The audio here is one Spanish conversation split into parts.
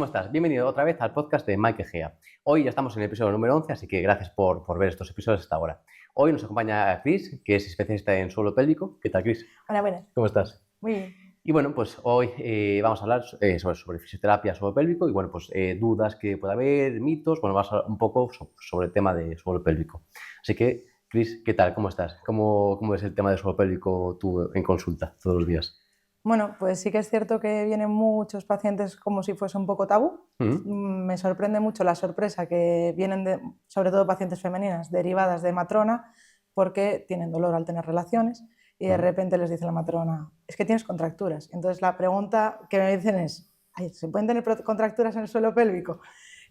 ¿cómo estás? Bienvenido otra vez al podcast de Mike Egea. Hoy ya estamos en el episodio número 11, así que gracias por ver estos episodios hasta ahora. Hoy nos acompaña Chris, que es especialista en suelo pélvico. ¿Qué tal, Chris? Hola, buenas. ¿Cómo estás? Muy bien. Y bueno, pues hoy vamos a hablar sobre fisioterapia suelo pélvico y bueno, pues dudas que pueda haber, mitos, bueno, vamos a hablar un poco sobre el tema de suelo pélvico. Así que, Chris, ¿qué tal? ¿Cómo estás? ¿Cómo ves el tema de suelo pélvico tú en consulta todos los días? Bueno, pues sí que es cierto que vienen muchos pacientes como si fuese un poco tabú. Me sorprende mucho la sorpresa que vienen sobre todo pacientes femeninas derivadas de matrona porque tienen dolor al tener relaciones y de repente les dice la matrona, es que tienes contracturas. Entonces la pregunta que me dicen es, ¿se pueden tener contracturas en el suelo pélvico?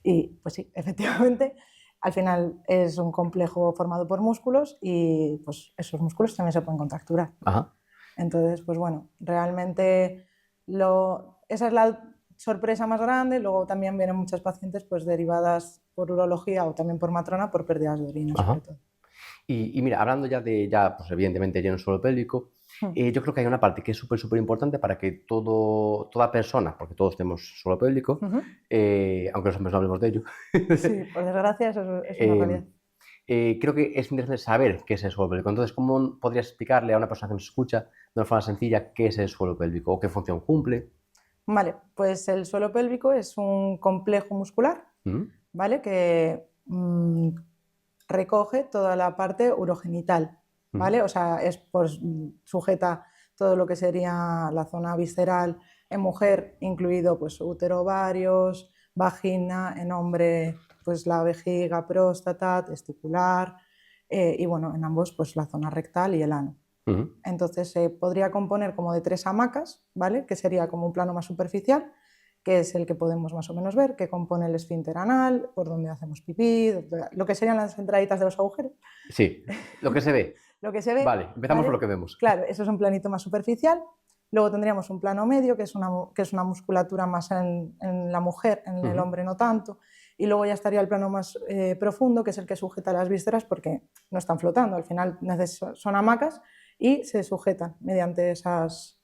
Y pues sí, efectivamente, al final es un complejo formado por músculos y pues esos músculos también se pueden contracturar. Ajá. Entonces, pues bueno, realmente esa es la sorpresa más grande. Luego también vienen muchas pacientes pues derivadas por urología o también por matrona por pérdidas de orina, sobre todo. Y mira, hablando pues evidentemente ya en suelo pélvico, yo creo que hay una parte que es súper importante para que toda persona, porque todos tenemos suelo pélvico, aunque los hombres no hablemos de ello. Sí, por desgracia eso es una realidad. Creo que es interesante saber qué es el suelo pélvico. Entonces, ¿cómo podrías explicarle a una persona que nos escucha de una forma sencilla qué es el suelo pélvico o qué función cumple? Vale, pues el suelo pélvico es un complejo muscular, ¿vale? Que recoge toda la parte urogenital, ¿vale? O sea, sujeta todo lo que sería la zona visceral en mujer, incluido pues útero, ovarios, vagina, en hombre pues la vejiga, próstata, testicular y bueno, en ambos pues la zona rectal y el ano. Entonces se podría componer como de 3 hamacas, ¿vale? Que sería como un plano más superficial, que es el que podemos más o menos ver, que compone el esfínter anal, por donde hacemos pipí, lo que serían las entraditas de los agujeros. Sí, lo que se ve. Lo que se ve. Vale, empezamos ¿vale? por lo que vemos. Claro, eso es un planito más superficial. Luego tendríamos un plano medio, que es una musculatura más en la mujer, en el hombre no tanto. Y luego ya estaría el plano más profundo, que es el que sujeta las vísceras porque no están flotando. Al final son hamacas y se sujetan mediante esas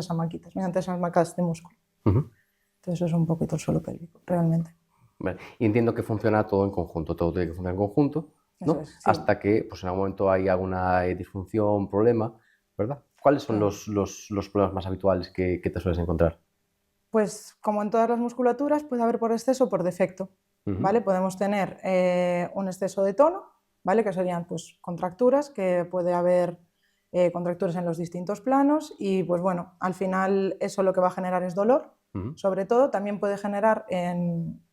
hamaquitas, mediante esas hamacas de músculo. Entonces eso es un poquito el suelo pélvico, realmente. Vale. Y entiendo que funciona todo en conjunto, todo tiene que funcionar en conjunto, ¿no? Eso es, sí. Hasta que pues, en algún momento hay alguna disfunción, problema, ¿verdad? ¿Cuáles son los problemas más habituales que te sueles encontrar? Pues como en todas las musculaturas puede haber por exceso o por defecto, ¿vale? Podemos tener un exceso de tono, ¿vale? Que serían pues contracturas, que puede haber contracturas en los distintos planos y pues bueno, al final eso lo que va a generar es dolor, sobre todo también puede generar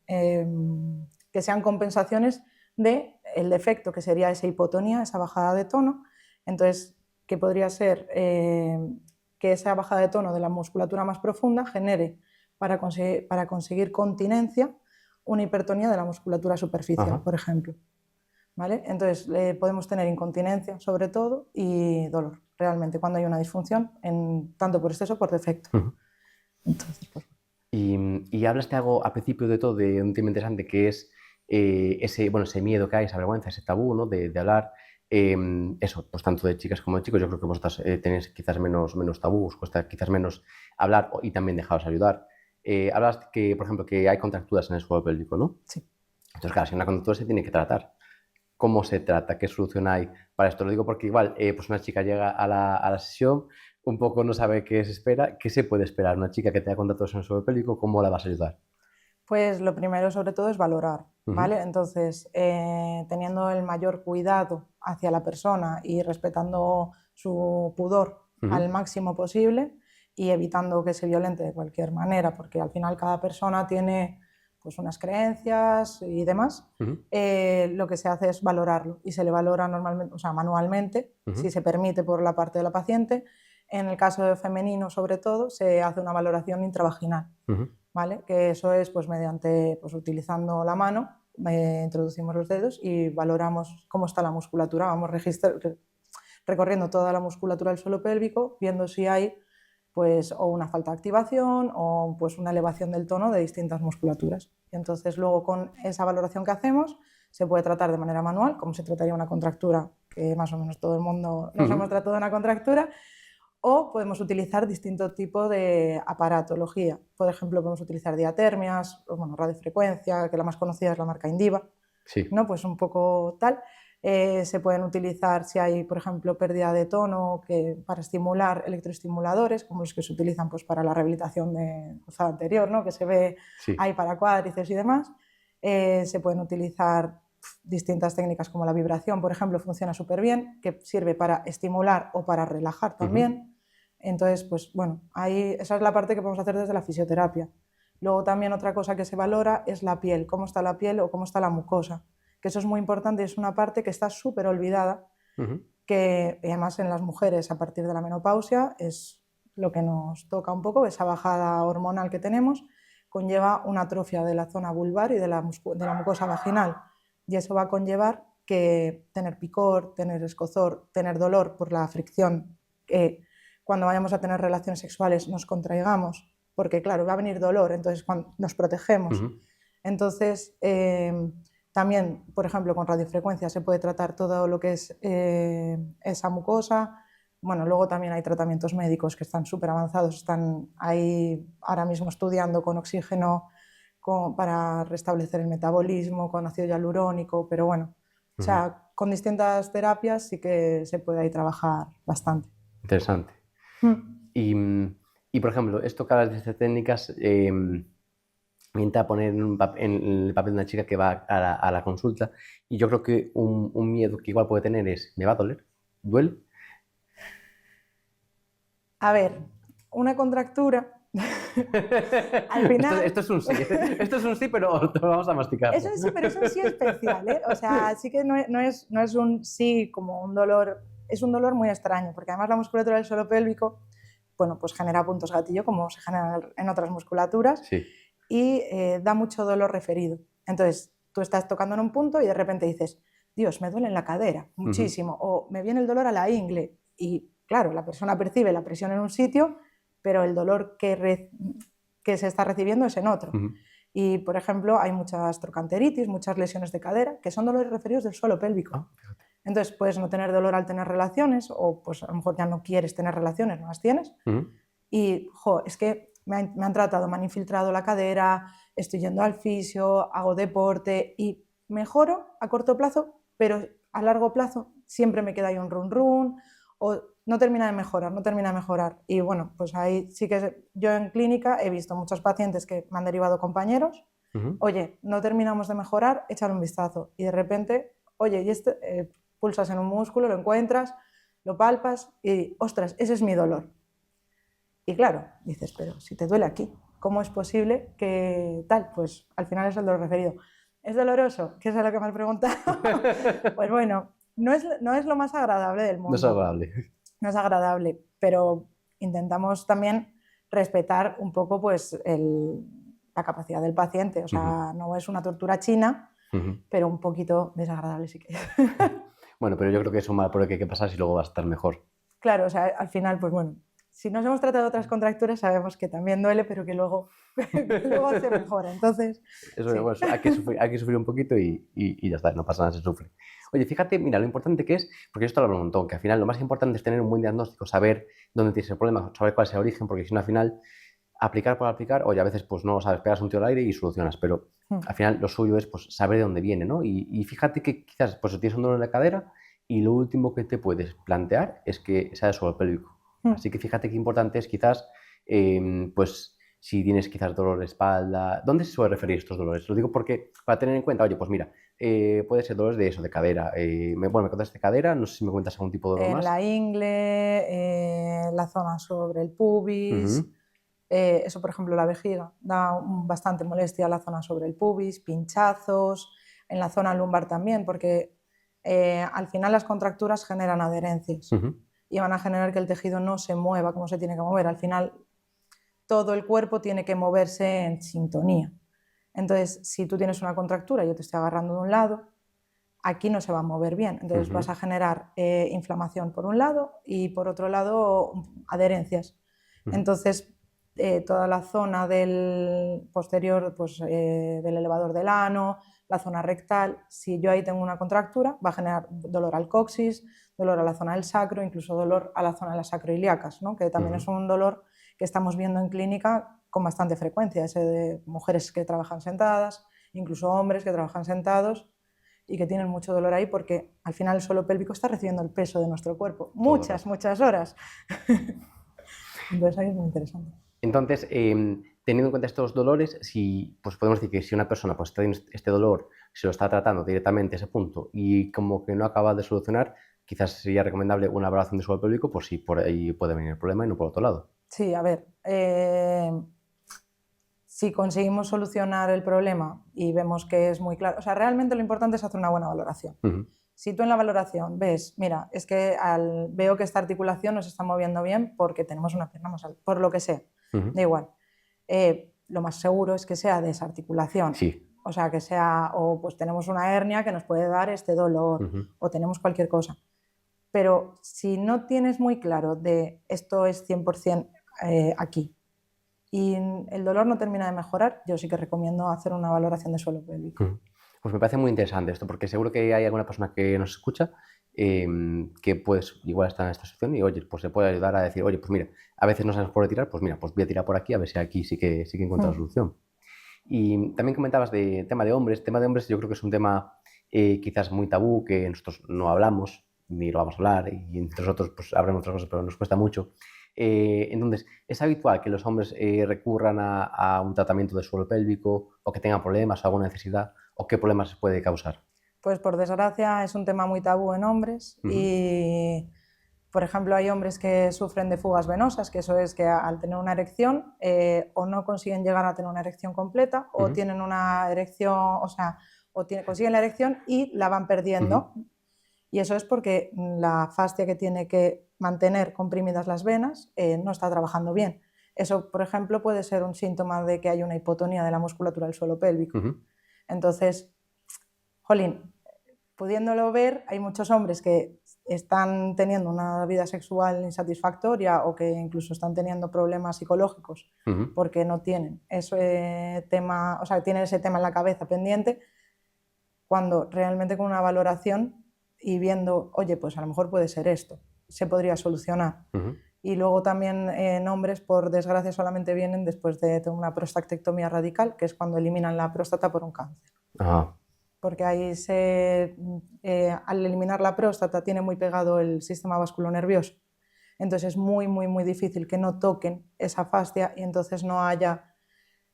que sean compensaciones del defecto, que sería esa hipotonía, esa bajada de tono, entonces que podría ser que esa bajada de tono de la musculatura más profunda genere para conseguir continencia una hipertonía de la musculatura superficial, por ejemplo. ¿Vale? Entonces podemos tener incontinencia sobre todo y dolor, realmente, cuando hay una disfunción, tanto por exceso como por defecto. Entonces, pues... Y hablaste algo al principio de todo de un tema interesante que es ese miedo que hay, esa vergüenza, ese tabú, ¿no? de hablar. Eso, pues tanto de chicas como de chicos, yo creo que vosotras tenéis quizás menos tabús, cuesta quizás menos hablar y también dejaros ayudar. Hablas que, por ejemplo, que hay contracturas en el suelo pélvico, ¿no? Sí. Entonces, claro, si una contractura se tiene que tratar. ¿Cómo se trata? ¿Qué solución hay para esto? Lo digo porque igual pues una chica llega a la sesión, un poco no sabe qué se espera. ¿Qué se puede esperar? Una chica que tenga contracturas en el suelo pélvico, ¿cómo la vas a ayudar? Pues lo primero sobre todo es valorar, ¿vale? Entonces, teniendo el mayor cuidado hacia la persona y respetando su pudor al máximo posible y evitando que se violente de cualquier manera, porque al final cada persona tiene pues unas creencias y demás, lo que se hace es valorarlo y se le valora normalmente, o sea, manualmente, si se permite por la parte de la paciente. En el caso femenino, sobre todo, se hace una valoración intravaginal, ¿vale? Que eso es pues, mediante, pues, utilizando la mano, introducimos los dedos y valoramos cómo está la musculatura, vamos recorriendo toda la musculatura del suelo pélvico, viendo si hay pues, o una falta de activación o pues, una elevación del tono de distintas musculaturas. Y entonces luego con esa valoración que hacemos se puede tratar de manera manual, como se trataría una contractura, que más o menos todo el mundo nos hemos tratado de una contractura, O podemos utilizar distinto tipo de aparatología. Por ejemplo, podemos utilizar diatermias, o, bueno, radiofrecuencia, que la más conocida es la marca Indiva, Sí. ¿no? Pues un poco tal. Se pueden utilizar si hay, por ejemplo, pérdida de tono, para estimular electroestimuladores, como los que se utilizan pues, para la rehabilitación de cruzado anterior, ¿no? Que se ve Sí. ahí para cuádriceps y demás. Se pueden utilizar distintas técnicas como la vibración, por ejemplo, funciona súper bien, que sirve para estimular o para relajar también. Entonces, pues bueno, esa es la parte que podemos hacer desde la fisioterapia. Luego también otra cosa que se valora es la piel, cómo está la piel o cómo está la mucosa, que eso es muy importante, es una parte que está súper olvidada, que además en las mujeres a partir de la menopausia es lo que nos toca un poco, esa bajada hormonal que tenemos, conlleva una atrofia de la zona vulvar y de la mucosa vaginal, y eso va a conllevar que tener picor, tener escozor, tener dolor por la fricción, que cuando vayamos a tener relaciones sexuales nos contraigamos, porque claro, va a venir dolor, entonces cuando nos protegemos. Entonces, también, por ejemplo, con radiofrecuencia se puede tratar todo lo que es esa mucosa. Bueno, luego también hay tratamientos médicos que están súper avanzados, están ahí ahora mismo estudiando con oxígeno para restablecer el metabolismo, con ácido hialurónico, pero bueno, o sea, con distintas terapias sí que se puede ahí trabajar bastante. Interesante. Y, por ejemplo, esto que hablas de estas técnicas, me intenta poner en el papel de una chica que va a la consulta, y yo creo que un miedo que igual puede tener es, ¿me va a doler? ¿Duele? A ver, una contractura... Al final... esto es un sí, esto es un sí, pero lo vamos a masticar. Eso sí, pero es un sí especial, ¿eh? O sea, sí que no es un sí como un dolor, es un dolor muy extraño, porque además la musculatura del suelo pélvico, bueno, pues genera puntos gatillo como se genera en otras musculaturas, sí. Y da mucho dolor referido. Entonces, tú estás tocando en un punto y de repente dices, Dios, me duele en la cadera muchísimo, o me viene el dolor a la ingle, y claro, la persona percibe la presión en un sitio, pero el dolor que se está recibiendo es en otro. Y, por ejemplo, hay muchas trocanteritis, muchas lesiones de cadera, que son dolores referidos del suelo pélvico. Entonces, puedes no tener dolor al tener relaciones, o pues a lo mejor ya no quieres tener relaciones, no las tienes. Y, es que me han tratado, me han infiltrado la cadera, estoy yendo al fisio, hago deporte y mejoro a corto plazo, pero a largo plazo siempre me queda ahí un run run, o no termina de mejorar. Y bueno, pues ahí sí que yo en clínica he visto muchos pacientes que me han derivado compañeros, oye, no terminamos de mejorar, échale un vistazo. Y de repente, oye, y pulsas en un músculo, lo encuentras, lo palpas y, ostras, ese es mi dolor. Y claro, dices, pero si te duele aquí, ¿cómo es posible que tal? Pues al final es el dolor referido. ¿Es doloroso? ¿Qué es lo que me has preguntado? Pues bueno, no es lo más agradable del mundo. No es agradable. No es agradable, pero intentamos también respetar un poco pues, la capacidad del paciente. O sea, no es una tortura china, pero un poquito desagradable sí que es. Bueno, pero yo creo que es un mal por el que hay que pasar y luego va a estar mejor. Claro, o sea, al final, pues bueno, si nos hemos tratado otras contracturas, sabemos que también duele, pero que luego se mejora. Entonces, eso, sí. Bueno, hay que sufrir un poquito y ya está, no pasa nada, se sufre. Oye, fíjate, mira, lo importante que es, porque esto lo hablo un montón, que al final lo más importante es tener un buen diagnóstico, saber dónde tienes el problema, saber cuál es el origen, porque si no, al final, aplicar por aplicar, oye, a veces pues no sabes, pegas un tiro al aire y solucionas, pero al final lo suyo es pues saber de dónde viene, ¿no? Y fíjate que quizás pues tienes un dolor en la cadera y lo último que te puedes plantear es que sea el suelo pélvico. Así que fíjate qué importante es quizás, pues si tienes quizás dolor de espalda, ¿dónde se suele referir estos dolores? Lo digo porque para tener en cuenta, oye, pues mira, puede ser dolores de eso, de cadera. Me contaste de cadera, no sé si me cuentas algún tipo de dolor más. En la ingle, la zona sobre el pubis, eso por ejemplo la vejiga, da bastante molestia a la zona sobre el pubis, pinchazos, en la zona lumbar también, porque al final las contracturas generan adherencias. Y van a generar que el tejido no se mueva como se tiene que mover. Al final, todo el cuerpo tiene que moverse en sintonía. Entonces, si tú tienes una contractura y yo te estoy agarrando de un lado, aquí no se va a mover bien. Entonces vas a generar inflamación por un lado y por otro lado adherencias. Entonces, toda la zona del posterior, pues, del elevador del ano, la zona rectal. Si yo ahí tengo una contractura, va a generar dolor al coxis, dolor a la zona del sacro, incluso dolor a la zona de las sacroiliacas, ¿no? Que también es un dolor que estamos viendo en clínica con bastante frecuencia, ese de mujeres que trabajan sentadas, incluso hombres que trabajan sentados y que tienen mucho dolor ahí porque al final el suelo pélvico está recibiendo el peso de nuestro cuerpo muchas horas. Entonces ahí es muy interesante. Entonces, teniendo en cuenta estos dolores, si, pues podemos decir que si una persona pues, tiene este dolor, se lo está tratando directamente a ese punto y como que no acaba de solucionar, quizás sería recomendable una evaluación de suelo pélvico por si por ahí puede venir el problema y no por otro lado. Sí, a ver, si conseguimos solucionar el problema y vemos que es muy claro, o sea, realmente lo importante es hacer una buena valoración. Si tú en la valoración ves, mira, es que veo que esta articulación no se está moviendo bien porque tenemos una pierna más alta, por lo que sea, da igual. Lo más seguro es que sea desarticulación. Sí. O sea, que sea, o pues tenemos una hernia que nos puede dar este dolor, o tenemos cualquier cosa. Pero si no tienes muy claro de esto es 100% aquí, y el dolor no termina de mejorar, yo sí que recomiendo hacer una valoración de suelo pélvico. Pues me parece muy interesante esto, porque seguro que hay alguna persona que nos escucha que pues igual está en esta situación y oye, pues se puede ayudar a decir, oye, pues mira, a veces no sabes por dónde tirar, pues mira, pues voy a tirar por aquí a ver si aquí sí que encuentro la solución. Y también comentabas de tema de hombres. Tema de hombres yo creo que es un tema quizás muy tabú, que nosotros no hablamos, ni lo vamos a hablar, y entre nosotros pues habremos otras cosas, pero nos cuesta mucho. Entonces, ¿es habitual que los hombres recurran a un tratamiento de suelo pélvico o que tengan problemas o alguna necesidad? ¿O qué problemas se puede causar? Pues por desgracia es un tema muy tabú en hombres y, por ejemplo, hay hombres que sufren de fugas venosas, que eso es que al tener una erección o no consiguen llegar a tener una erección completa o tienen una erección, o sea, consiguen la erección y la van perdiendo. Y eso es porque la fascia que tiene que mantener comprimidas las venas no está trabajando bien. Eso, por ejemplo, puede ser un síntoma de que hay una hipotonía de la musculatura del suelo pélvico. Entonces, jolín, pudiéndolo ver, hay muchos hombres que están teniendo una vida sexual insatisfactoria o que incluso están teniendo problemas psicológicos porque no tienen ese tema, o sea, tienen ese tema en la cabeza pendiente, cuando realmente con una valoración y viendo, oye, pues a lo mejor puede ser esto, se podría solucionar. Y luego también en hombres, por desgracia, solamente vienen después de una prostatectomía radical, que es cuando eliminan la próstata por un cáncer. Porque ahí al eliminar la próstata tiene muy pegado el sistema vasculonervioso. Entonces es muy, muy, muy difícil que no toquen esa fascia y entonces no haya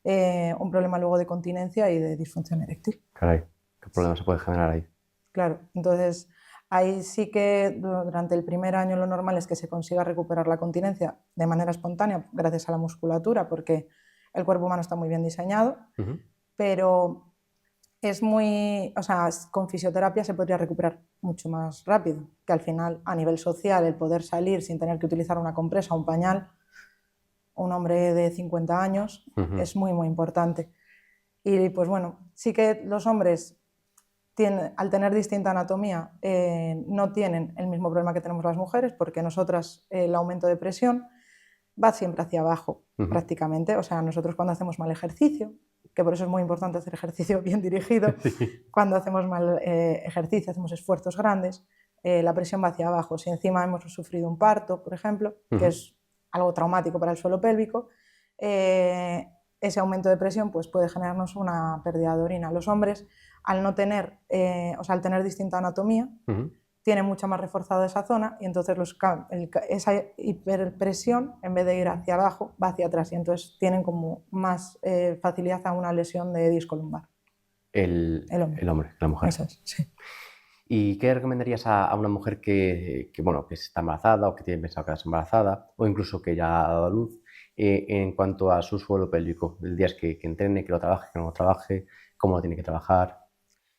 un problema luego de continencia y de disfunción eréctil. Caray, ¿qué problema se puede generar ahí? Claro, entonces ahí sí que durante el primer año lo normal es que se consiga recuperar la continencia de manera espontánea gracias a la musculatura, porque el cuerpo humano está muy bien diseñado, pero es muy, o sea, con fisioterapia se podría recuperar mucho más rápido, que al final a nivel social el poder salir sin tener que utilizar una compresa o un pañal, un hombre de 50 años, es muy, muy importante. Y pues bueno, sí que los hombres al tener distinta anatomía no tienen el mismo problema que tenemos las mujeres, porque nosotras el aumento de presión va siempre hacia abajo prácticamente, o sea, nosotros cuando hacemos mal ejercicio, que por eso es muy importante hacer ejercicio bien dirigido, cuando hacemos mal ejercicio, hacemos esfuerzos grandes, la presión va hacia abajo. Si encima hemos sufrido un parto, por ejemplo, que es algo traumático para el suelo pélvico, ese aumento de presión pues, puede generarnos una pérdida de orina. Los hombres, al no tener, o sea, al tener distinta anatomía, tienen mucho más reforzada esa zona y entonces esa hiperpresión, en vez de ir hacia abajo, va hacia atrás y entonces tienen como más facilidad a una lesión de disco lumbar. El hombre, la mujer. Eso es, sí. ¿Y qué recomendarías a una mujer que está embarazada o que tiene pensado quedarse embarazada o incluso que ya ha dado a luz en cuanto a su suelo pélvico? El día es que entrene, que lo trabaje, que no lo trabaje, cómo lo tiene que trabajar.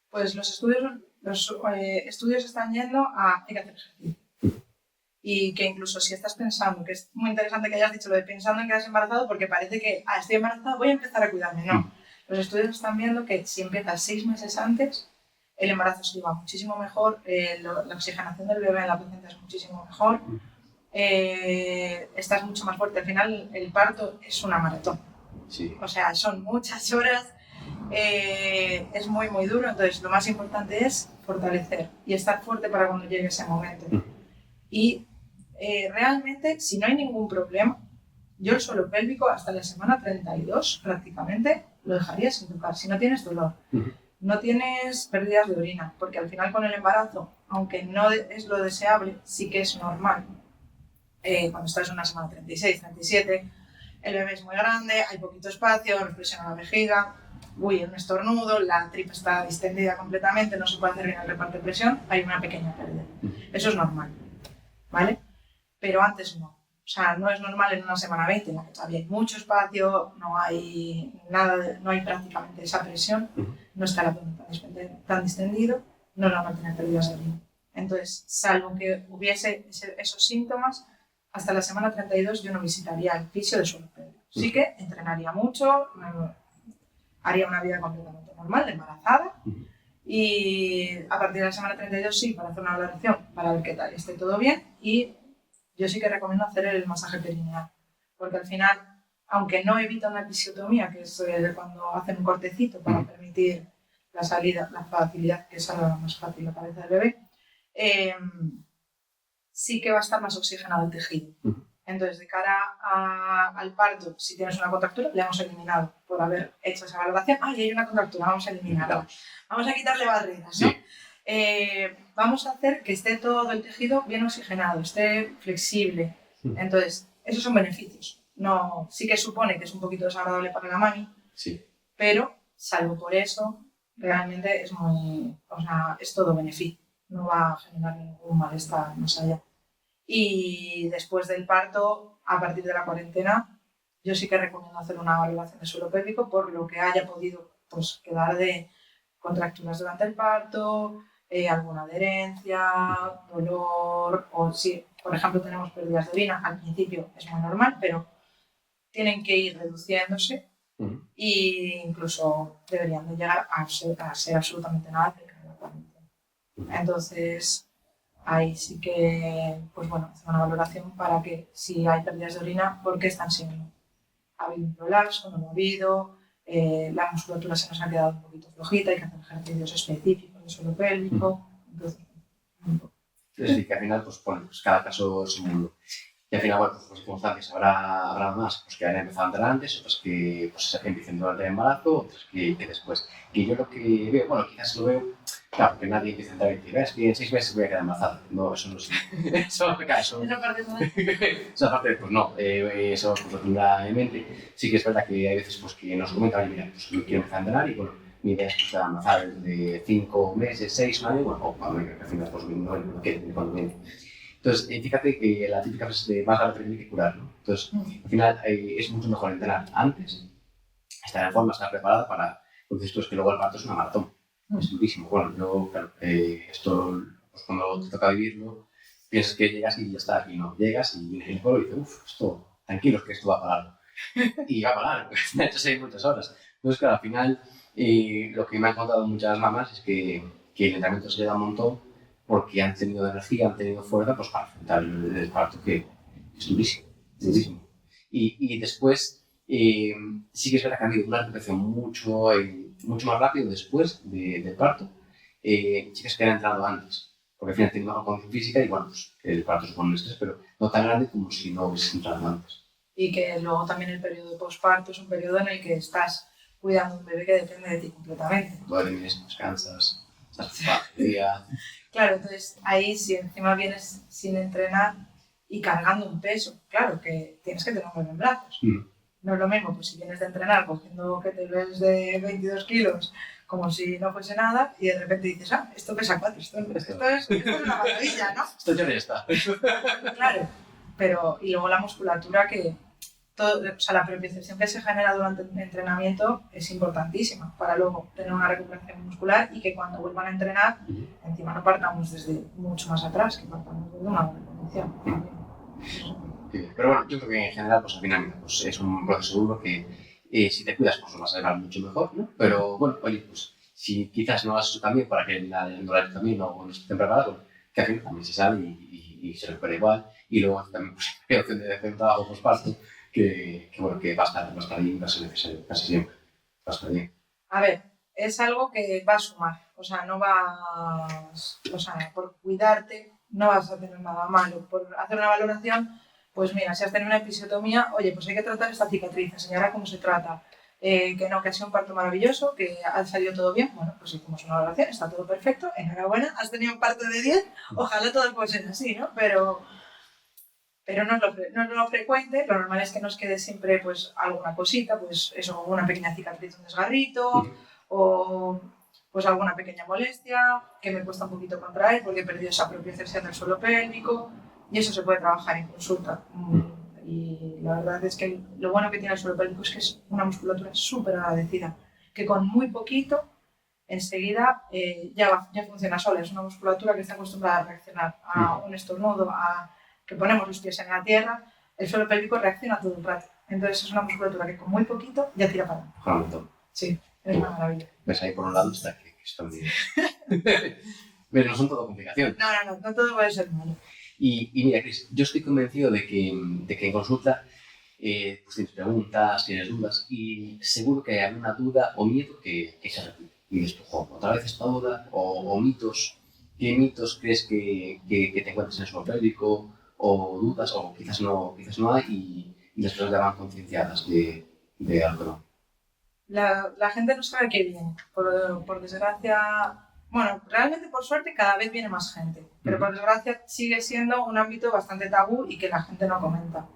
Pues los estudios están yendo a hay que hacer ejercicio. Y que incluso si estás pensando, que es muy interesante que hayas dicho lo de pensando en quedarse embarazado, porque parece que estoy embarazada, voy a empezar a cuidarme. No, los estudios están viendo que si empiezas 6 meses antes, el embarazo se lleva muchísimo mejor, la oxigenación del bebé en la placenta es muchísimo mejor, estás mucho más fuerte. Al final el parto es una maratón. Sí. O sea, son muchas horas es muy, muy duro. Entonces, lo más importante es fortalecer y estar fuerte para cuando llegue ese momento. Y realmente, si no hay ningún problema, yo el suelo pélvico hasta la semana 32 prácticamente lo dejaría sin tocar. Si no tienes dolor, no tienes pérdidas de orina, porque al final con el embarazo, aunque no es lo deseable, sí que es normal. Cuando estás en una semana 36, 37, el bebé es muy grande, hay poquito espacio, nos presiona la vejiga, un estornudo, la tripa está distendida completamente, no se puede hacer bien el reparto de presión, hay una pequeña pérdida. Eso es normal, ¿vale? Pero antes no. O sea, no es normal en una semana 20 en la que todavía hay mucho espacio, no hay nada, no hay prácticamente esa presión, no está el abdomen tan distendido, no es normal tener pérdidas de orina. Entonces, salvo que hubiese esos síntomas, hasta la semana 32 yo no visitaría el fisio de suelo pélvico. Sí que entrenaría mucho, haría una vida completamente normal, de embarazada, y a partir de la semana 32 sí, para hacer una valoración, para ver qué tal, esté todo bien, y yo sí que recomiendo hacer el masaje perineal, porque al final, aunque no evita una episiotomía, que es cuando hacen un cortecito para permitir la salida, la facilidad que salga más fácil la cabeza del bebé, sí que va a estar más oxigenado el tejido. Entonces, de cara al parto, si tienes una contractura, le hemos eliminado por haber hecho esa valoración. Y hay una contractura, vamos a eliminarla. Vamos a quitarle barreras, ¿no? Vamos a hacer que esté todo el tejido bien oxigenado, esté flexible. Entonces, esos son beneficios. No, sí que supone que es un poquito desagradable para la mami, pero salvo por eso, realmente es es todo beneficio. No va a generar ningún malestar más allá. Y después del parto, a partir de la cuarentena, yo sí que recomiendo hacer una valoración de suelo pélvico por lo que haya podido quedar de contracturas durante el parto, alguna adherencia, dolor, o si, por ejemplo, tenemos pérdidas de orina, al principio es muy normal, pero tienen que ir reduciéndose e incluso deberían de llegar a ser absolutamente nada cerca de la cuarentena. Entonces, ahí sí que, pues bueno, hacer una valoración para que si hay pérdidas de orina, ¿por qué están siendo? ¿Ha habido un prolapso? ¿No ha habido? La musculatura se nos ha quedado un poquito flojita, hay que hacer ejercicios específicos de suelo pélvico. Entonces, es decir, que al final, pues cada caso es un mundo. Y al final, bueno, pues por circunstancias habrá más pues, que han empezado a entrar antes, otras que pues, empiecen durante el embarazo, otras que después. Y yo lo que veo, bueno, quizás lo veo, claro, porque nadie empieza a entrar y dice, ves que en 6 meses voy a quedar embarazada. No, eso no es. Eso esa parte no es. Esa parte, pues no, eso pues, lo tendrá en mente. Sí que es verdad que hay veces pues, que nos comentan, oye, mira, pues yo quiero empezar a entrenar y bueno, mi idea es pues, quedar embarazada de 5 meses, 6, un año, bueno, o cuando al final, pues no quiere cuando viene. Entonces, fíjate que la típica frase de más vale prevenir que curar, ¿no? Entonces, al final es mucho mejor entrenar antes, estar en forma, estar preparada para, porque esto es que luego el parto es una maratón, es durísimo. Bueno, yo, claro, esto, pues cuando te toca vivirlo, piensas que llegas y ya está, y no, llegas y viene el pueblo y dices, uff, esto, tranquilos que esto va a parar. Y va a parar, me ha hecho 6 muchas horas. Entonces, claro, al final, lo que me han contado muchas mamás es que el entrenamiento se le da un montón porque han tenido energía, han tenido fuerza pues, para afrontar el parto, que es durísimo, durísimo. Y después, sí que es verdad que ha habido una recuperación mucho más rápido después del parto, chicas que han entrado antes, porque al final tienen una condición física y bueno, pues el parto supone un estrés, pero no tan grande como si no hubieses entrado antes. Y que luego también el periodo de posparto es un periodo en el que estás cuidando a un bebé que depende de ti completamente. Duermes, descansas, estás todo el día. Claro, entonces ahí si encima vienes sin entrenar y cargando un peso, claro que tienes que tener un bebé en brazos. No es lo mismo, pues si vienes de entrenar cogiendo que te ves de 22 kilos como si no fuese nada y de repente dices, esto pesa 4, esto es una maravilla, ¿no? Esto ya está. Claro, pero y luego la musculatura que... o sea, la propiocepción que se genera durante el entrenamiento es importantísima para luego tener una recuperación muscular y que cuando vuelvan a entrenar, encima no partamos desde mucho más atrás, que partamos desde una buena condición. Sí, pero bueno, yo creo que en general, pues al final, pues, es un proceso duro que si te cuidas, pues lo vas a llevar mucho mejor, ¿no? Pero bueno, oye, pues si quizás no lo has hecho también para que la haya también no estén preparados, que al final también se sale y se recupera igual. Y luego también pues, hay opción de hacer un trabajo posparto que bueno, que va a estar bien, va a ser necesario casi siempre. Va a estar bien. A ver, es algo que va a sumar, o sea, no vas, o sea, por cuidarte no vas a tener nada malo. Por hacer una valoración, pues mira, si has tenido una episiotomía, oye, pues hay que tratar esta cicatriz, enseñar cómo se trata. Que no, que ha sido un parto maravilloso, que ha salido todo bien, bueno, pues hicimos una valoración, está todo perfecto, enhorabuena, has tenido un parto de 10, ojalá todo fuese así, ¿no? Pero no es lo frecuente, lo normal es que nos quede siempre pues alguna cosita, pues eso, una pequeña cicatriz, un desgarrito, o pues alguna pequeña molestia que me cuesta un poquito contraer porque he perdido esa propiocepción del suelo pélvico, y eso se puede trabajar en consulta. Y la verdad es que lo bueno que tiene el suelo pélvico es que es una musculatura súper agradecida, que con muy poquito enseguida ya funciona sola. Es una musculatura que está acostumbrada a reaccionar a un estornudo, a que ponemos los pies en la tierra, el suelo pélvico reacciona todo el rato. Entonces es una musculatura que con muy poquito ya tira para adelante. Sí, es una maravilla. Ves, ahí por un lado está que está bien. Pero no son todo complicaciones. No todo puede ser malo. Y mira, Cris, yo estoy convencido de que en consulta pues tienes preguntas, tienes dudas, y seguro que hay alguna duda o miedo que se repite. Y dices, otra vez esta duda, o mitos. ¿Qué mitos crees que te encuentres en el suelo pélvico? O dudas, o quizás no hay, y después ya van concienciadas de algo. La gente no sabe qué viene. Por desgracia, bueno, realmente por suerte cada vez viene más gente, pero por desgracia sigue siendo un ámbito bastante tabú y que la gente no comenta.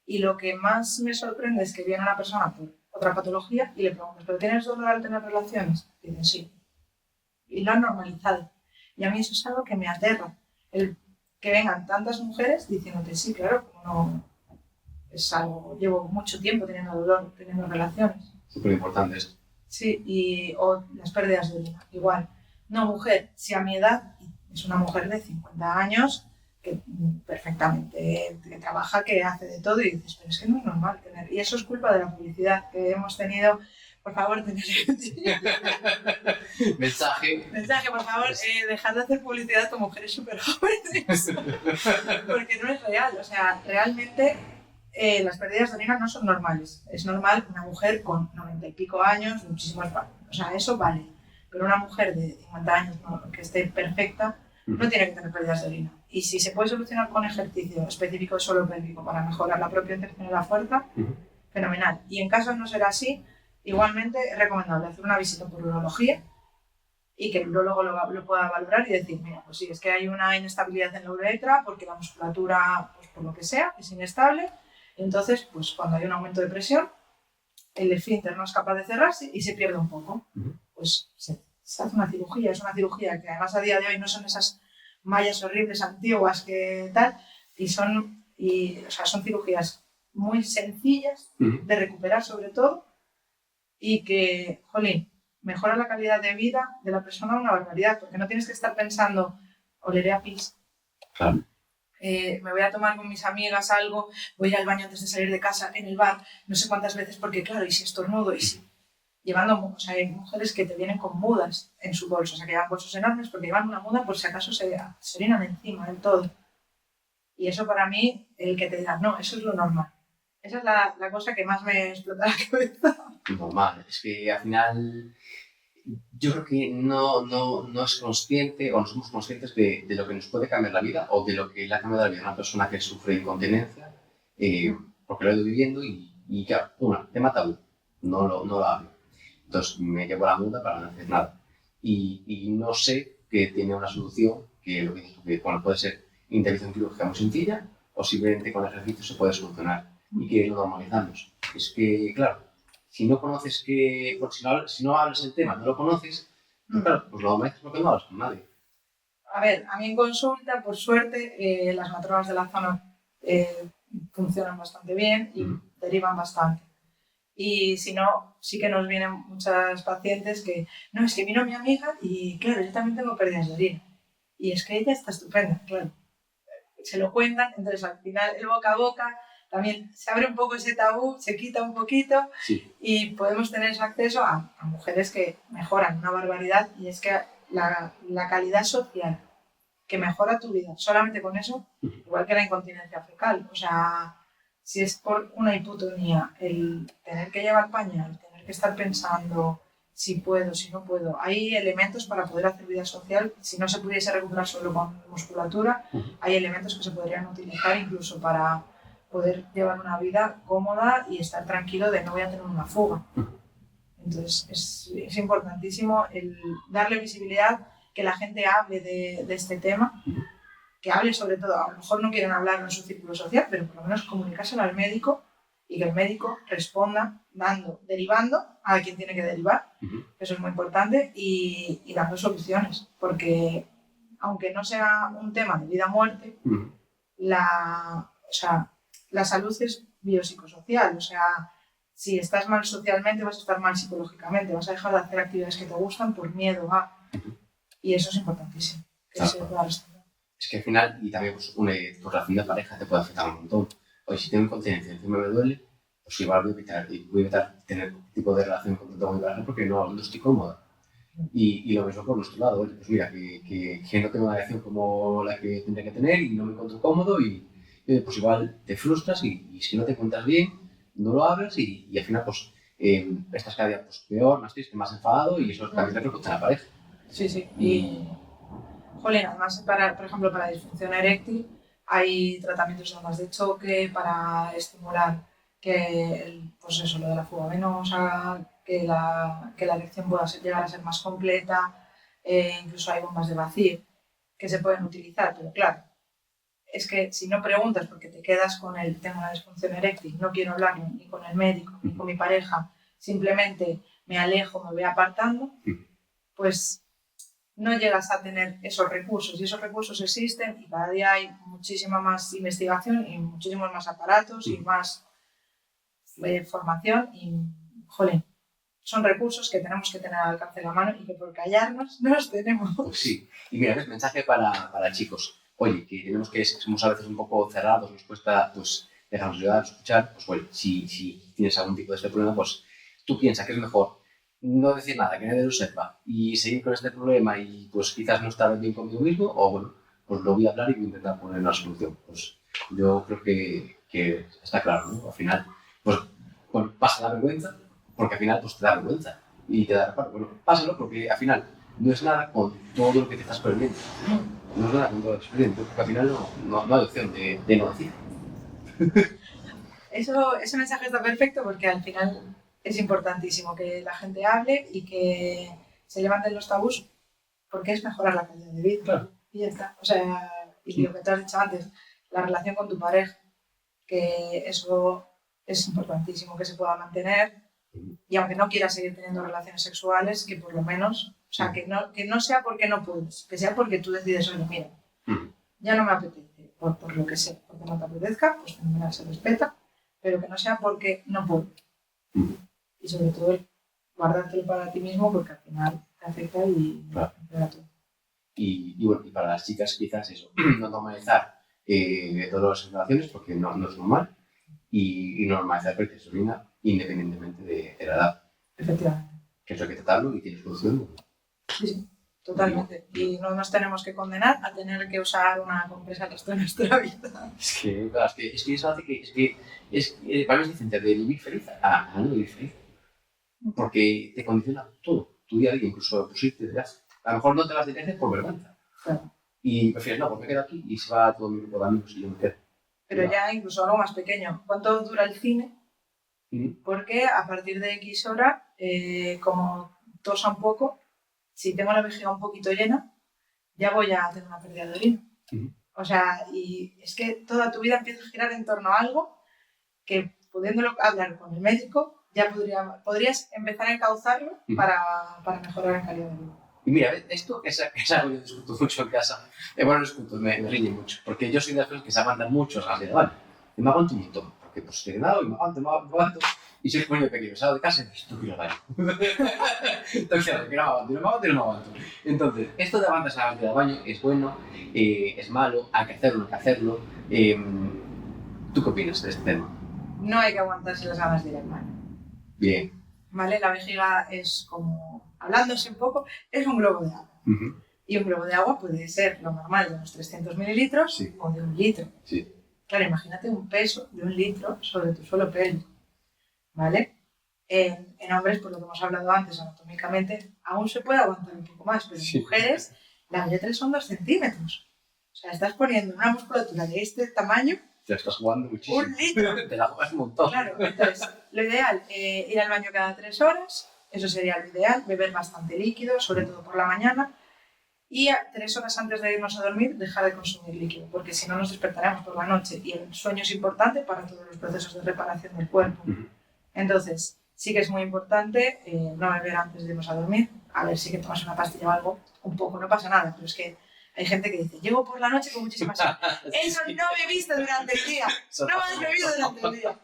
Y lo que más me sorprende es que viene una persona por otra patología y le preguntas, ¿pero tienes dolor al tener relaciones? Y dicen, sí. Y lo han normalizado. Y a mí eso es algo que me aterra. El que vengan tantas mujeres diciéndote, sí, claro, como no, es algo, llevo mucho tiempo teniendo dolor, teniendo relaciones. Súper importante esto. Sí, o las pérdidas de orina, igual. No, mujer, si a mi edad es una mujer de 50 años que perfectamente que trabaja, que hace de todo, y dices, pero es que no es normal tener. Y eso es culpa de la publicidad que hemos tenido. Por favor, Mensaje, por favor, dejad de hacer publicidad con mujeres súper jóvenes. Porque no es real. O sea, realmente las pérdidas de orina no son normales. Es normal una mujer con 90 y pico años, muchísimos. O sea, eso vale. Pero una mujer de 50 años que esté perfecta no tiene que tener pérdidas de orina. Y si se puede solucionar con ejercicio específico de suelo pélvico para mejorar la propia inserción de la fuerza, fenomenal. Y en caso de no ser así, igualmente es recomendable hacer una visita por urología y que el urólogo lo pueda valorar y decir, mira, pues sí, es que hay una inestabilidad en la uretra porque la musculatura, pues por lo que sea, es inestable. Entonces, pues cuando hay un aumento de presión, el esfínter no es capaz de cerrarse y se pierde un poco. Pues se hace una cirugía, es una cirugía que además a día de hoy no son esas mallas horribles antiguas que tal, son cirugías muy sencillas de recuperar sobre todo y que, jolín, mejora la calidad de vida de la persona una barbaridad, porque no tienes que estar pensando, oleré a pis. Claro. Me voy a tomar con mis amigas algo, voy a ir al baño antes de salir de casa, en el bar, no sé cuántas veces, porque claro, y si estornudo, y si... Llevando, o sea, hay mujeres que te vienen con mudas en su bolso, o sea, que llevan bolsos enormes porque llevan una muda por si acaso se orinan encima del todo. Y eso para mí, el que te diga, no, eso es lo normal. Esa es la cosa que más me explota la cabeza. Normal, es que al final yo creo que no es consciente o no somos conscientes de lo que nos puede cambiar la vida o de lo que le ha cambiado la vida a una persona que sufre incontinencia, porque lo he ido viviendo y claro, tema tabú, no lo hablo. Entonces me llevo la muda para no hacer nada. Y no sé que tiene una solución que lo que dices tú, que bueno, puede ser intervención quirúrgica muy sencilla o simplemente con ejercicio se puede solucionar y que lo normalizamos. Es que, claro, si no conoces que, bueno, si no hablas el tema, no lo conoces, pues claro, pues lo normalizas porque no hablas con nadie. A ver, a mí en consulta, por suerte, las matronas de la zona funcionan bastante bien y derivan bastante. Y si no, sí que nos vienen muchas pacientes que, no, es que vino mi amiga y claro, yo también tengo pérdidas de orina. Y es que ella está estupenda, claro. Se lo cuentan, entonces al final el boca a boca también se abre un poco ese tabú, se quita un poquito y podemos tener ese acceso a mujeres que mejoran una barbaridad y es que la calidad social que mejora tu vida, solamente con eso, igual que la incontinencia fecal, o sea, si es por una hipotonía, el tener que llevar pañal, el tener que estar pensando, si puedo, si no puedo. Hay elementos para poder hacer vida social. Si no se pudiese recuperar solo con musculatura, hay elementos que se podrían utilizar incluso para poder llevar una vida cómoda y estar tranquilo de no voy a tener una fuga. Entonces es importantísimo el darle visibilidad, que la gente hable de este tema, que hable sobre todo, a lo mejor no quieren hablar en su círculo social, pero por lo menos comunicárselo al médico y que el médico responda derivando a quien tiene que derivar. Eso es muy importante y dando soluciones, porque aunque no sea un tema de vida o muerte, la salud es biopsicosocial, o sea, si estás mal socialmente vas a estar mal psicológicamente, vas a dejar de hacer actividades que te gustan por miedo a... Y eso es importantísimo, que se pueda restaurar. Es que al final, y también pues, tu relación de pareja te puede afectar un montón. Oye, si tengo incontinencia y encima me duele, pues igual voy a evitar tener un tipo de relación con mi pareja porque no estoy cómoda. Y lo mismo por nuestro lado, oye, pues mira, que no tengo una relación como la que tendría que tener y no me encuentro cómodo y pues igual te frustras y si no te encuentras bien, no lo hablas y al final pues estás cada día pues, peor, más triste, más enfadado y eso también te repercute en la pareja. Sí, sí. Y, jolín, además, por ejemplo, para la disfunción eréctil hay tratamientos además de choque para estimular que pues eso, lo de la fuga venosa, que la erección pueda llegar a ser más completa, incluso hay bombas de vacío que se pueden utilizar, pero claro, es que si no preguntas porque te quedas con el tema de la disfunción eréctil, no quiero hablar ni con el médico ni con mi pareja, simplemente me alejo, me voy apartando, pues no llegas a tener esos recursos y esos recursos existen y cada día hay muchísima más investigación y muchísimos más aparatos y más formación y, jolín, son recursos que tenemos que tener al alcance de la mano y que por callarnos no los tenemos. Pues sí, y mira, es mensaje para chicos. Oye, que tenemos que somos a veces un poco cerrados, nos cuesta pues dejarnos ayudar, escuchar, pues oye, si tienes algún tipo de este problema, pues tú piensas que es mejor no decir nada, que nadie lo sepa y seguir con este problema y pues quizás no estar bien conmigo mismo o bueno, pues lo voy a hablar y voy a intentar poner una solución. Pues yo creo que está claro, ¿no? Al final, pues bueno, pasa la vergüenza porque al final pues te da vergüenza y te da reparo. Bueno, pásalo porque al final no es nada con todo lo que te estás perdiendo. No es nada con todo lo que estás perdiendo, porque al final no hay opción de no decir. Ese mensaje está perfecto porque al final es importantísimo que la gente hable y que se levanten los tabús porque es mejorar la calidad de vida. Claro. Y ya está. O sea, y lo que te has dicho antes, la relación con tu pareja, que eso es importantísimo que se pueda mantener y aunque no quieras seguir teniendo relaciones sexuales, que por lo menos, o sea, que no sea porque no puedes, que sea porque tú decides, oye, mira, ya no me apetece, por lo que sea, porque no te apetezca, pues fenomenal, se respeta, pero que no sea porque no puedo. Y sobre todo guardártelo para ti mismo porque al final te afecta y afecta a todo. Y bueno, y para las chicas quizás eso, no normalizar todas las relaciones porque no es normal y normalizar el testosterona independientemente de la edad. Efectivamente. Que eso hay que tratarlo y tiene solución. Sí, totalmente. Y no nos tenemos que condenar a tener que usar una compresa el resto de nuestra vida. Es que, claro, es que eso hace que para mí es diferente de vivir feliz a no vivir feliz. Porque te condiciona todo, tu día a día, incluso pues irte de viaje. A lo mejor no te vas de viaje por vergüenza. Claro. Y prefieres, no, pues me quedo aquí y se va todo mi grupo de amigos y yo me quedo. Pero ya incluso algo más pequeño. ¿Cuánto dura el cine? Porque a partir de X hora, como tosa un poco, si tengo la vejiga un poquito llena, ya voy a tener una pérdida de orina. O sea, y es que toda tu vida empieza a girar en torno a algo que, pudiéndolo hablar con el médico, ya podrías empezar a encauzarlo para mejorar la calidad de vida. Y mira, esto es algo que yo discuto mucho en casa. Bueno, discuto, me riñe mucho. Porque yo soy de las personas que se aguantan mucho las de la baño. Y me aguanto un montón. Porque pues estoy nada y me aguanto. Y soy un niño pequeño, salgo de casa y estoy quiero baño. Entonces, que no me aguanto. Entonces, esto de aguantarse a la baño es bueno, es malo, hay que hacerlo, no hay que hacerlo. ¿Tú qué opinas de este tema? No hay que aguantarse las ganas de ir al baño. Bien. ¿Vale? La vejiga es como, hablándose un poco, es un globo de agua. Y un globo de agua puede ser lo normal de unos 300 mililitros o de 1 litro. Claro, imagínate un peso de 1 litro sobre tu suelo pélvico. ¿Vale? En hombres, por lo que hemos hablado antes, anatómicamente, aún se puede aguantar un poco más, pero en mujeres la uretra son 2 centímetros. O sea, estás poniendo una musculatura de este tamaño. Te estás jugando muchísimo. 1 litro. Te la juegas un montón. Claro, entonces, lo ideal, ir al baño cada 3 horas, eso sería lo ideal, beber bastante líquido, sobre todo por la mañana, y 3 horas antes de irnos a dormir, dejar de consumir líquido, porque si no nos despertaremos por la noche, y el sueño es importante para todos los procesos de reparación del cuerpo. Entonces, sí que es muy importante no beber antes de irnos a dormir. A ver, sí que tomas una pastilla o algo, un poco, no pasa nada, pero es que hay gente que dice, llego por la noche con muchísima sed. Eso no bebiste durante el día, no has bebido durante el día.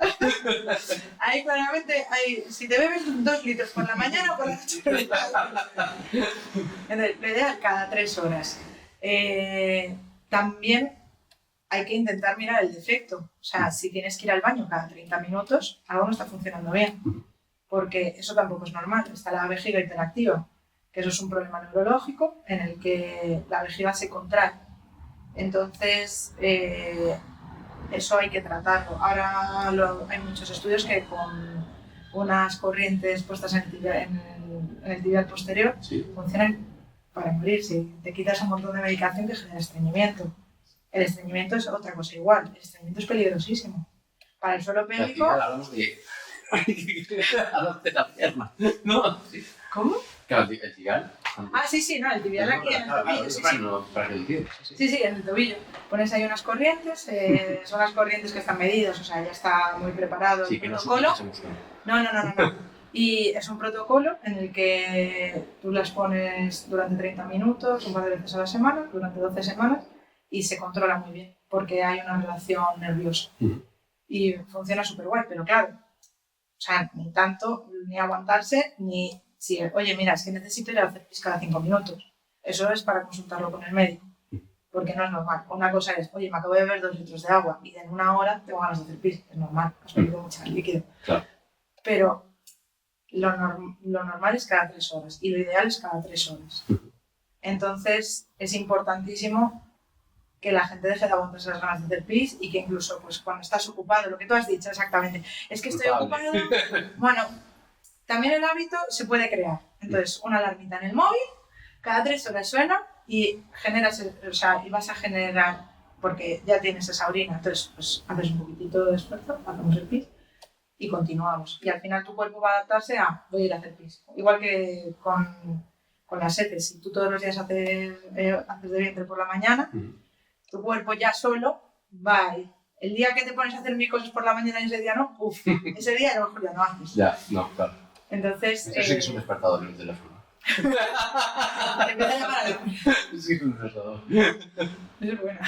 Ahí claramente, si te bebes 2 litros por la mañana o por la noche. Entonces, lo ideal cada 3 horas. También hay que intentar mirar el defecto. O sea, si tienes que ir al baño cada 30 minutos, algo no está funcionando bien. Porque eso tampoco es normal. Está la vejiga hiperactiva, que eso es un problema neurológico en el que la vejiga se contrae. Entonces, eso hay que tratarlo. Ahora hay muchos estudios que con unas corrientes puestas en el tibial posterior funcionan para morirse. Te quitas un montón de medicación que genera estreñimiento. El estreñimiento es otra cosa igual. El estreñimiento es peligrosísimo. Para el suelo pélvico... Al final hablamos de... hablamos de la pierna. ¿No? ¿Cómo? Claro, el tibial. Sí, no, el tibial aquí en el tobillo. Para que lo entiendas. Sí, en el tobillo. Pones ahí unas corrientes, son las corrientes que están medidas, o sea, ya está muy preparado el protocolo. No. Y es un protocolo en el que tú las pones durante 30 minutos, un par de veces a la semana, durante 12 semanas, y se controla muy bien, porque hay una relación nerviosa. Y funciona súper guay, pero claro, o sea, ni tanto, ni aguantarse, ni... Si, oye, mira, es que necesito ir a hacer pis cada 5 minutos. Eso es para consultarlo con el médico, porque no es normal. Una cosa es, oye, me acabo de beber 2 litros de agua y en 1 hora tengo ganas de hacer pis. Es normal, has bebido mucho líquido. Claro. Pero lo normal es cada 3 horas y lo ideal es cada 3 horas. Entonces, es importantísimo que la gente deje de aguantarse las ganas de hacer pis y que incluso pues, cuando estás ocupado, lo que tú has dicho exactamente, es que estoy ocupado. Bueno, también el hábito se puede crear. Entonces, una alarmita en el móvil, cada 3 horas suena y y vas a generar, porque ya tienes esa orina, entonces pues haces un poquitito de esfuerzo, hacemos el pis y continuamos. Y al final tu cuerpo va a adaptarse a voy a ir a hacer pis. Igual que con las heces, si tú todos los días haces de vientre por la mañana, tu cuerpo ya solo va a ir. El día que te pones a hacer 1000 cosas por la mañana y ese día no, ese día a lo mejor ya no haces. Ya, no, claro. Entonces... Eso sí que es un despertador en el teléfono. Te empieza a llamar a la... Sí, es un despertador. Es buena.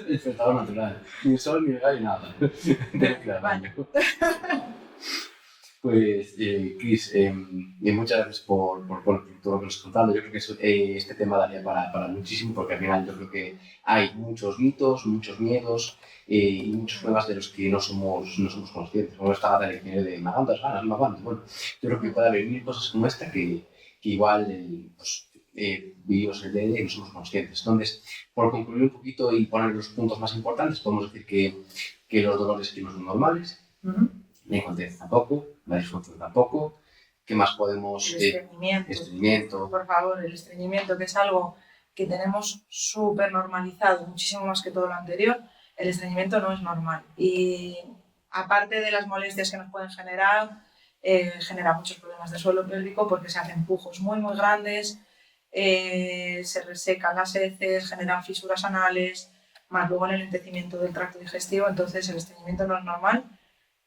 Despertador natural. Ni sol, ni gas, ni nada. Tengo que ir al baño. Pues, Cris, muchas gracias por todo lo que nos has contado. Yo creo que este tema daría para muchísimo, porque al final yo creo que hay muchos mitos, muchos miedos y muchos problemas de los que no somos conscientes. Como esta gata de me aguantas ganas, me aguanto. Bueno, yo creo que puede haber 1000 cosas como esta que igual vivimos el día a día y no somos conscientes. Entonces, por concluir un poquito y poner los puntos más importantes, podemos decir que los dolores que no son normales, la incontinencia tampoco, la disfunción tampoco. ¿Qué más podemos...? El estreñimiento. Por favor, el estreñimiento, que es algo que tenemos súper normalizado, muchísimo más que todo lo anterior. El estreñimiento no es normal. Y aparte de las molestias que nos pueden generar, genera muchos problemas de suelo pélvico porque se hacen pujos muy, muy grandes, se resecan las heces, generan fisuras anales, más luego en el entetecimiento del tracto digestivo. Entonces, el estreñimiento no es normal.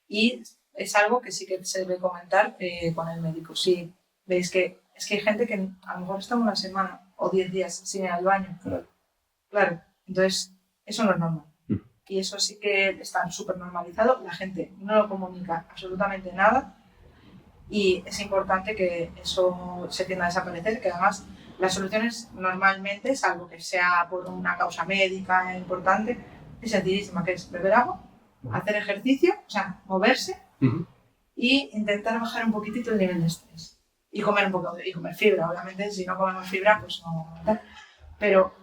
Y es algo que sí que se debe comentar con el médico. Si veis que es que hay gente que a lo mejor está 1 semana o 10 días sin ir al baño. Claro. Entonces, eso no es normal. Y eso sí que está súper normalizado. La gente no lo comunica absolutamente nada. Y es importante que eso se tienda a desaparecer, que además las soluciones normalmente, salvo que sea por una causa médica importante, es sencillísima, que es beber agua, hacer ejercicio, o sea, moverse y intentar bajar un poquitito el nivel de estrés. Y comer un poco, y comer fibra, obviamente, si no comemos fibra, pues no. Pero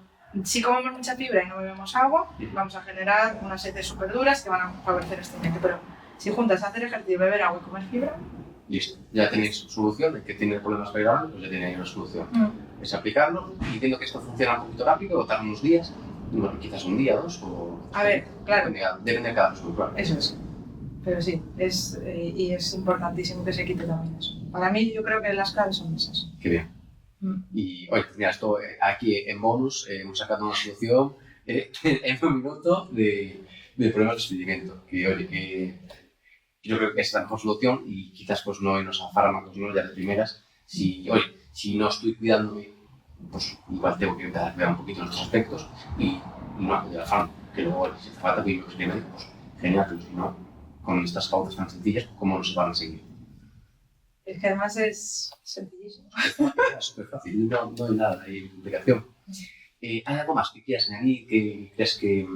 si comemos mucha fibra y no bebemos agua, vamos a generar unas heces súper duras que van a favorecer el estreñimiento. Pero si juntas hacer ejercicio, beber agua y comer fibra, listo. Ya tenéis solución, el que tiene problemas para ir al baño, pues ya tiene ahí una solución. Es aplicarlo, y entiendo que esto funciona un poquito rápido, o tarda unos días, bueno, quizás un día, dos, o... A ver, claro. Depende de cada persona, claro. Eso es. Pero sí, y es importantísimo que se quite también eso. Para mí, yo creo que las claves son esas. Qué bien. Y, oye, mira, esto aquí en Bonus hemos sacado una solución en un minuto de problemas de estreñimiento. Que, oye, que yo creo que es la mejor solución y quizás pues no irnos a fármacos, ¿no? Ya de primeras. Si no estoy cuidándome, pues igual tengo que empezar a cuidar un poquito nuestros aspectos y no acudir al fármaco. Que luego, si hace falta que yo me médico, pues genial, pero si no, con estas pautas tan sencillas, ¿cómo no se van a seguir? Es que además es sencillísimo. Es súper fácil, no hay nada de complicación. ¿Hay algo más que quieras añadir, que crees que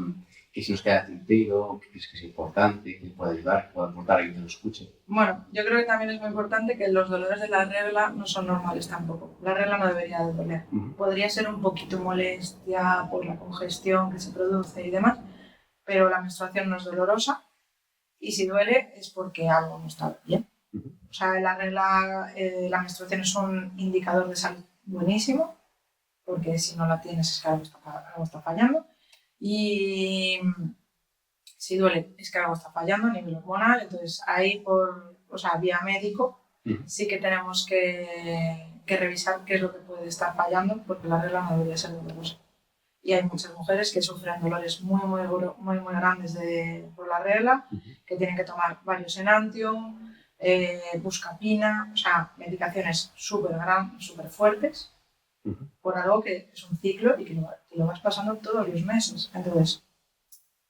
si nos queda tintero, que crees que es importante, que pueda ayudar, que pueda aportar a alguien que lo escuche? Bueno, yo creo que también es muy importante que los dolores de la regla no son normales tampoco. La regla no debería de doler. Podría ser un poquito molestia por la congestión que se produce y demás, pero la menstruación no es dolorosa y si duele es porque algo no está bien. O sea, la regla, la menstruación es un indicador de salud buenísimo, porque si no la tienes es que algo está fallando. Y si duele es que algo está fallando a nivel hormonal, entonces ahí vía médico sí que tenemos que revisar qué es lo que puede estar fallando, porque la regla no debería ser dolorosa. Y hay muchas mujeres que sufren dolores muy grandes por la regla, que tienen que tomar varios Enantium, buscapina, o sea, medicaciones súper fuertes, por algo que es un ciclo y que lo vas pasando todos los meses. Entonces,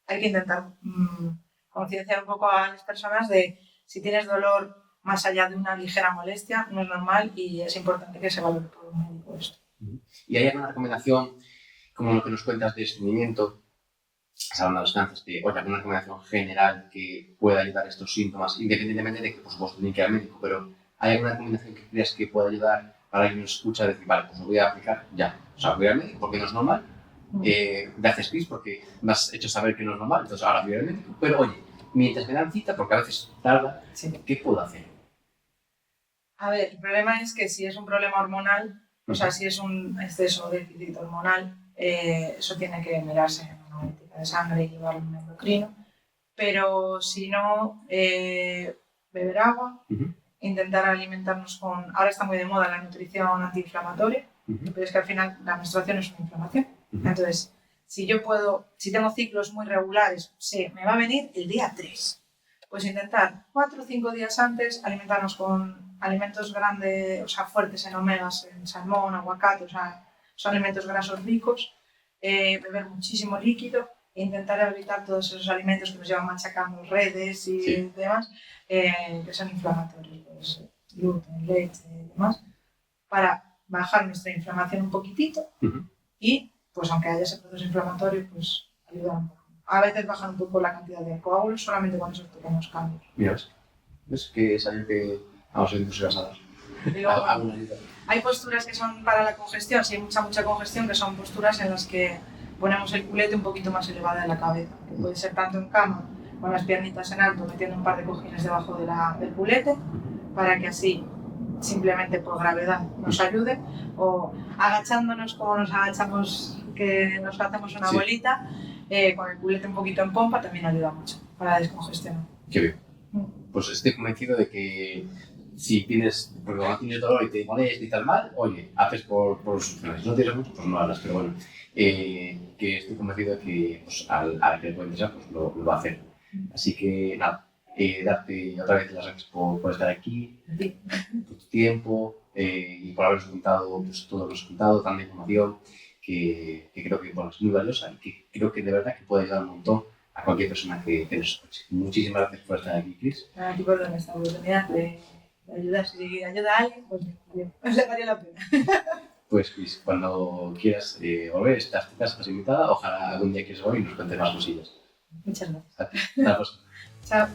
hay que intentar concienciar un poco a las personas de si tienes dolor más allá de una ligera molestia, no es normal y es importante que se valore por un médico esto. ¿Y hay alguna recomendación, como lo que nos cuentas de estreñimiento, has hablado de antes, de alguna recomendación general que pueda ayudar a estos síntomas, independientemente de que, por supuesto, tiene que ir al médico, pero ¿hay alguna recomendación que creas que pueda ayudar para alguien que nos escucha a decir, vale, pues lo voy a aplicar ya? O sea, voy al médico porque no es normal, gracias Chris porque me has hecho saber que no es normal, entonces ahora voy al médico, pero oye, mientras me dan cita, porque a veces tarda, ¿qué puedo hacer? A ver, el problema es que si es un problema hormonal, o sea, si es un exceso de déficit hormonal, eso tiene que mirarse en una analítica de sangre y llevarlo a un endocrino. Pero si no, beber agua, intentar alimentarnos con... Ahora está muy de moda la nutrición antiinflamatoria, pero es que al final la menstruación es una inflamación. Entonces, si tengo ciclos muy regulares, me va a venir el día 3. Pues intentar 4 o 5 días antes alimentarnos con alimentos grandes, o sea, fuertes en omegas, en salmón, aguacate, o sea, son alimentos grasos ricos, beber muchísimo líquido e intentar evitar todos esos alimentos que nos llevan machacando redes y demás, que son inflamatorios, pues, gluten, leche y demás, para bajar nuestra inflamación un poquitito y, pues aunque haya ese proceso inflamatorio, pues ayudar un poco. A veces bajan un poco la cantidad de coágulos solamente con esos pequeños cambios. Mira, ¿ves que es algo que vamos a ver si vas a dar? Hay posturas que son para la congestión, si hay mucha congestión, que son posturas en las que ponemos el culete un poquito más elevado de la cabeza, que puede ser tanto en cama, con las piernitas en alto, metiendo un par de cojines debajo del culete, para que así, simplemente por gravedad, nos ayude, o agachándonos como nos agachamos, que nos hacemos una bolita, con el culete un poquito en pompa, también ayuda mucho para descongestionar. Qué bien. Pues estoy convencido de que si tienes dolor y te molesta y tal mal, oye, haces por solucionar. Si no tienes mucho, pues no hablas, pero bueno, que estoy convencido de que pues, al que le puede interesar, pues lo va a hacer. Así que nada, darte otra vez las gracias por estar aquí, por tu tiempo y por habernos contado pues, todo lo que has contado, tanta información que creo que bueno, es muy valiosa y que creo que de verdad que puede ayudar un montón a cualquier persona que nos escuche. Muchísimas gracias por estar aquí, Chris. A ti por darme esta oportunidad de ayudar. Si ayuda a alguien, pues le vale la pena. Pues Chris, cuando quieras volver, estás en casa, estás invitada. Ojalá algún día quieras volver y nos cuentes más cosillas. Muchas gracias. Hasta la próxima. Chao.